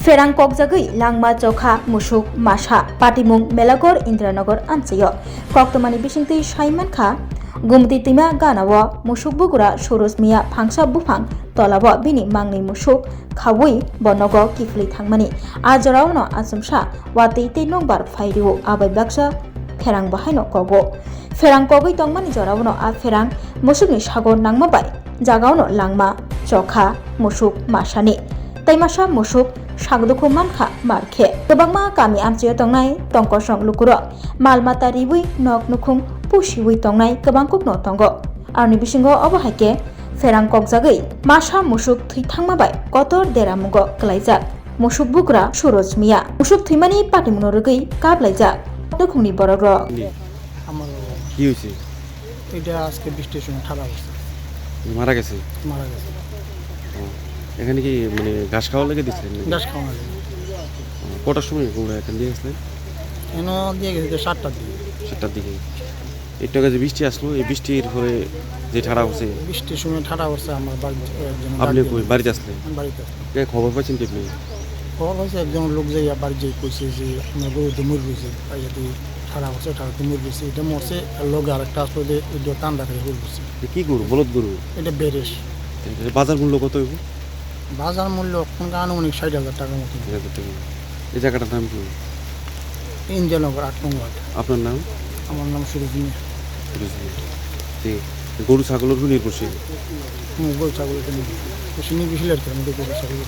फेरां ककजागै लांमा जखा मुसुक मासा पाटिमुं मेलागर इन्द्रानगर आमचेयो कक्तमानि बिसिंतै साइमानखा गुमति दैमा गानाwo मुसुक बुगुरा सरस मिया फांसा बुफां तलाwo bini mangni musuk khawui bonogo kifli thangmani ajorao no asumsa watei tei nokbar phairiu abai baksa ferang bahaino kogo ferang kogoi tongmani jorao no a ferang musukni sago nangma bai jagao no langma jokha musuk masani taimasa musuk sagdoko mankha markhe gobangma kami amcheo tongnai tongkosong lukuro malmata ribui nok nukhung pusiwi tongnai gobang kokno tongo arni bisingo obohaike ferang kokjagai masa musuk thithangma bai kotor deramugo klaijak musuk bugra suroj miya musuk thimani patimuno rogoi kablaijak nukhungni borogro আমার কি হয়েছে? এটা আজকে বৃষ্টির সময় ঠাড়া হচ্ছে মারা গেছে। মারা গেছে ও, এখানে কি মানে ঘাস খাওয়া লেগে দিচ্ছিলেন নাকি? গ্যাস খাওয়া লাগে কটার সময় তোমরা এখান দিয়ে আসলে? এনে দিয়ে গেছে 7টার দিকে 7টার দিকে। একটু আগে যে বৃষ্টি আসলো এই বৃষ্টির পরে যে ঠাড়া হচ্ছে বৃষ্টির সময় ঠাড়া হচ্ছে আমার বাড়িতে একজন আপনি কই বাড়িতে আসলেন? বাড়িতে আসলাম। কে খবর পাচ্ছেন কি আপনি? খবর হয়েছে একজন লোক যাইয়া বাড়ি যাই কইছে যে আমার গরুতে মুর গেছে তাই যদি ঠাড়া হচ্ছে ঠাড়াতে মুর গেছে এটা মরছে আর লোক আরেকটা আসলে ওইটা টান রাখে হুল গেছে কি গরু? বলদ গরু। এটা বেরেস বাজার মূল্য কত হইব? বাজার মূল্য এখন আনুমানিক 60,000 টাকার মতো 1000 টাকা। এই জায়গাটার নাম কি? ইন্দিয়ানগর 8 নম্বর আপনার নাম? আমার নাম সুরজিনী গরু ছাগলের উপর নির্ভরশীল। গরু ছাগল কিনে বেশি নির্ভরশীল আর কি আমাদের গরু ছাগল